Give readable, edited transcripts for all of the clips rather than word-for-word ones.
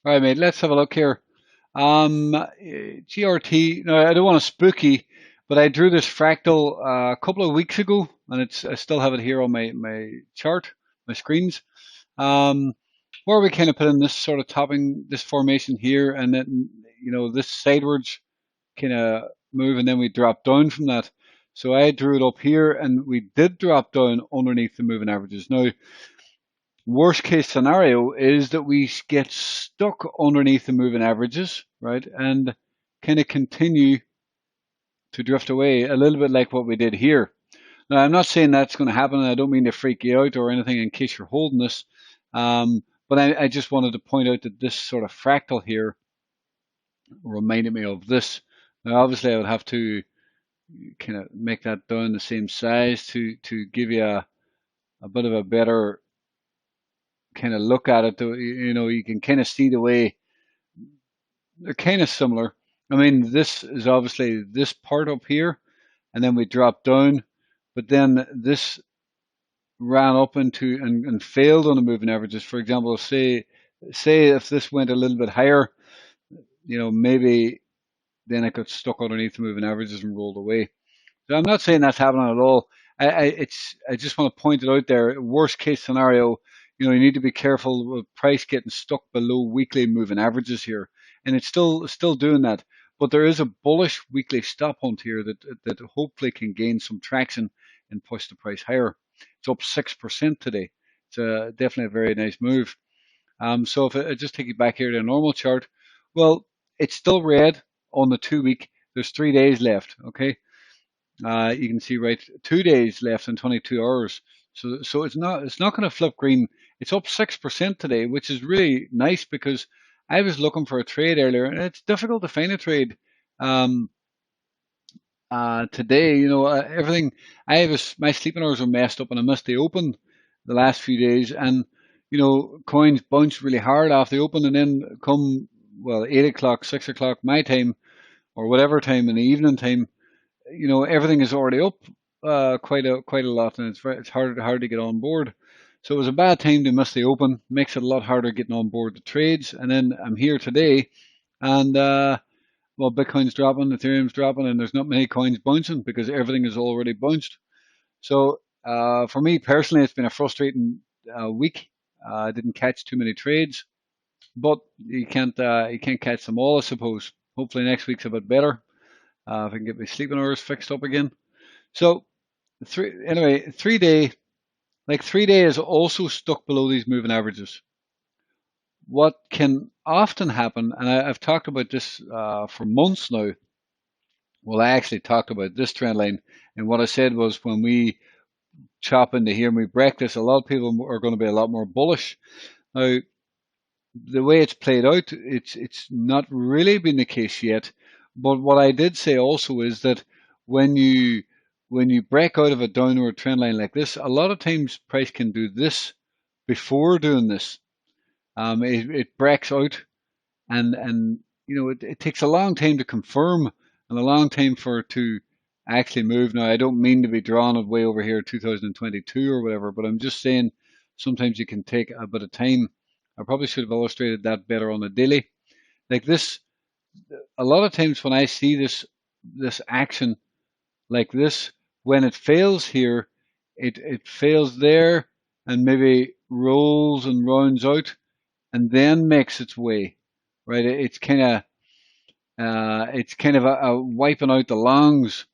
All right, mate, let's have a look here. GRT, no, I don't want to spooky, but I drew this fractal a couple of weeks ago, and I still have it here on my chart, my screens, um, where we kind of put in this sort of topping, this formation here, and then, this sidewards kind of move, and then we drop down from that. So I drew it up here, and we did drop down underneath the moving averages. Now, worst case scenario is that we get stuck underneath the moving averages, right? And kind of continue to drift away a little bit like what we did here. Now, I'm not saying that's going to happen, and I don't mean to freak you out or anything in case you're holding this. But I just wanted to point out that this sort of fractal here reminded me of this. Now, obviously, I would have to kind of make that down the same size to give you a bit of a better kind of look at it. You can kind of see the way they're kind of similar. I mean, this is obviously this part up here, and then we drop down, but then this ran up into and failed on the moving averages. For example, say if this went a little bit higher, maybe then it got stuck underneath the moving averages and rolled away. So I'm not saying that's happening at all. I just want to point it out there. Worst case scenario, you need to be careful with price getting stuck below weekly moving averages here, and it's still doing that. But there is a bullish weekly stop hunt here that hopefully can gain some traction and push the price higher. It's up 6% today. It's definitely a very nice move. So if I just take you back here to a normal chart, well, it's still red on the 2-week. There's 3 days left. Okay. You can see 2 days left in 22 hours. So it's not going to flip green. It's up 6% today, which is really nice because I was looking for a trade earlier, and it's difficult to find a trade today. Everything. My sleeping hours are messed up, and I missed the open the last few days, and coins bounced really hard off the open, and then come 8 o'clock, 6 o'clock my time, or whatever time in the evening time. Everything is already up quite a lot, and it's hard to get on board. So it was a bad time to miss the open. Makes it a lot harder getting on board the trades. And then I'm here today, and Bitcoin's dropping, Ethereum's dropping, and there's not many coins bouncing because everything is already bounced. So for me personally, it's been a frustrating week. I didn't catch too many trades, but you can't catch them all, I suppose. Hopefully next week's a bit better. If I can get my sleeping hours fixed up again. So 3 day is also stuck below these moving averages. What can often happen, and I've talked about this for months now. Well, I actually talked about this trend line, and what I said was when we chop into here and we break this, a lot of people are going to be a lot more bullish. Now, the way it's played out, it's not really been the case yet. But what I did say also is that when you break out of a downward trend line like this, a lot of times price can do this before doing this. It breaks out, and it takes a long time to confirm and a long time for it to actually move. Now, I don't mean to be drawing it way over here 2022 or whatever, but I'm just saying sometimes you can take a bit of time. I probably should have illustrated that better on the daily. Like this, a lot of times when I see this action like this, when it fails here, it fails there and maybe rolls and rounds out and then makes its way, right? It's kind of a wiping out the longs.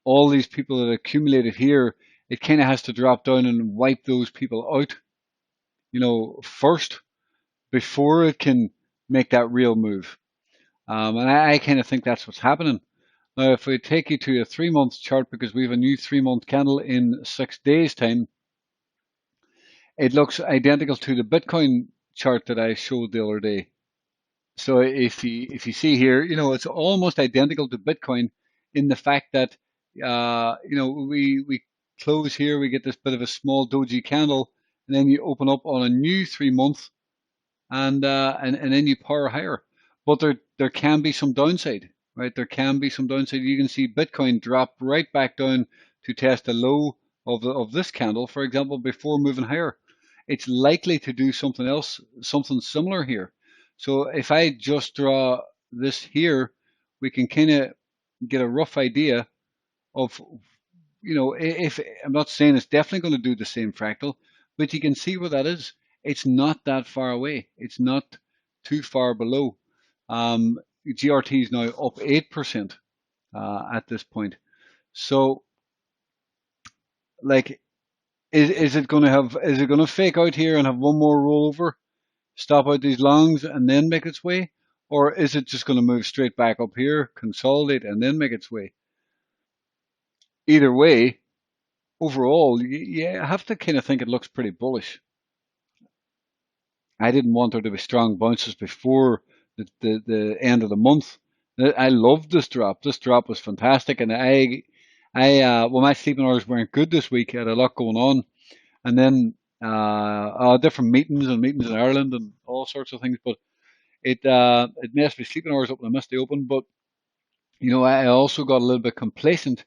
All these people that accumulated here, it kind of has to drop down and wipe those people out, first before it can make that real move. And I kind of think that's what's happening. Now, if we take you to a 3-month chart, because we have a new 3-month candle in 6 days' time, it looks identical to the Bitcoin chart that I showed the other day. So if you see here, it's almost identical to Bitcoin in the fact that, we close here, we get this bit of a small doji candle, and then you open up on a new 3-month, and then you power higher. But there can be some downside, right? There can be some downside. You can see Bitcoin drop right back down to test the low of this candle, for example, before moving higher. It's likely to do something else, something similar here. So if I just draw this here, we can kind of get a rough idea of, if I'm not saying it's definitely going to do the same fractal, but you can see where that is. It's not that far away. It's not too far below. GRT is now up 8% at this point. So, like, is it going to fake out here and have one more rollover, stop out these longs, and then make its way? Or is it just going to move straight back up here, consolidate, and then make its way? Either way, overall, I have to kind of think it looks pretty bullish. I didn't want there to be strong bounces before the end of the month. I loved this drop. This drop was fantastic, and well, my sleeping hours weren't good this week. I had a lot going on, and then different meetings in Ireland and all sorts of things. But it messed my sleeping hours up, and I missed the open. But I also got a little bit complacent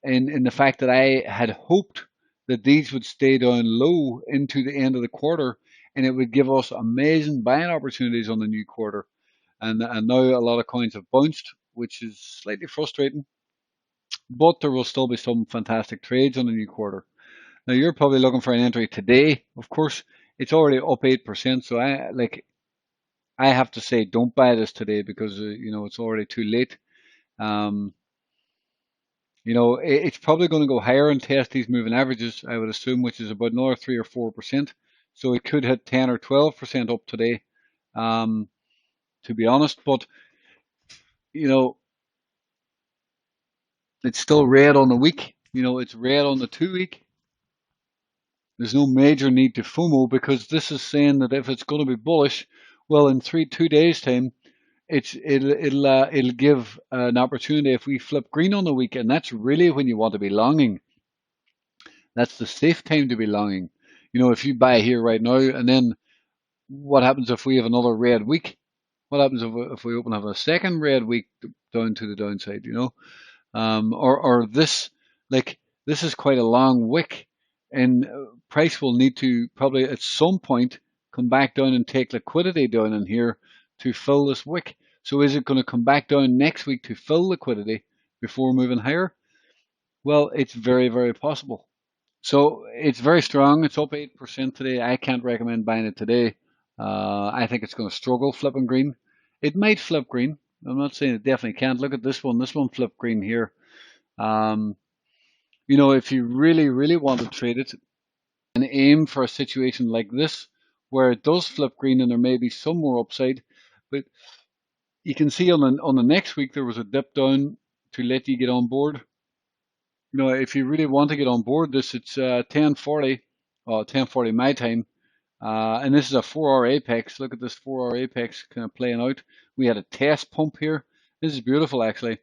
in the fact that I had hoped that these would stay down low into the end of the quarter, and it would give us amazing buying opportunities on the new quarter. And now a lot of coins have bounced, which is slightly frustrating. But there will still be some fantastic trades on the new quarter. Now you're probably looking for an entry today. Of course, it's already up 8%. So I have to say, don't buy this today because it's already too late. It's probably going to go higher and test these moving averages, I would assume, which is about another 3 or 4%. So it could hit 10 or 12% up today, to be honest. But it's still red on the week. It's red on the 2 week. There's no major need to FOMO because this is saying that if it's going to be bullish, well, in 2 days time, it'll give an opportunity if we flip green on the week, and that's really when you want to be longing. That's the safe time to be longing. If you buy here right now, and then what happens if we have another red week? What happens if we open up a second red week down to the downside? Or this, this is quite a long wick, and price will need to probably at some point come back down and take liquidity down in here to fill this wick. So is it going to come back down next week to fill liquidity before moving higher? Well, it's very, very possible. So it's very strong. It's up 8% today. I can't recommend buying it today. I think it's going to struggle flipping green. It might flip green. I'm not saying it definitely can't. Look at this one. This one flipped green here. If you really, really want to trade it and aim for a situation like this, where it does flip green and there may be some more upside, but you can see on the next week there was a dip down to let you get on board. If you really want to get on board this, it's 10:40 my time, and this is a 4-hour apex. Look at this 4-hour apex kind of playing out. We had a test pump here. This is beautiful, actually.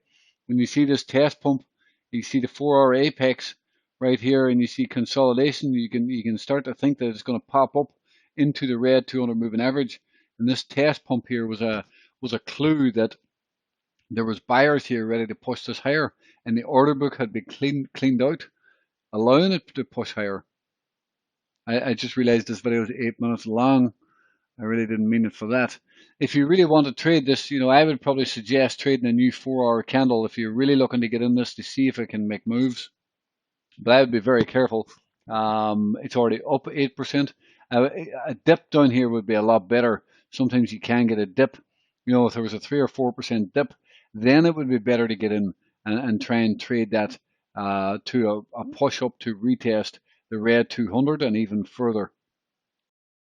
When you see this test pump, you see the 4-hour apex right here, and you see consolidation. You can start to think that it's going to pop up into the red 200 moving average. And this test pump here was a clue that there was buyers here ready to push this higher, and the order book had been cleaned out, allowing it to push higher. I just realized this video is 8 minutes long. I really didn't mean it for that. If you really want to trade this, I would probably suggest trading a new 4-hour candle if you're really looking to get in this to see if it can make moves. But I would be very careful. It's already up 8%. A dip down here would be a lot better. Sometimes you can get a dip. If there was a 3 or 4% dip, then it would be better to get in and try and trade that to a push up to retest the red 200 and even further.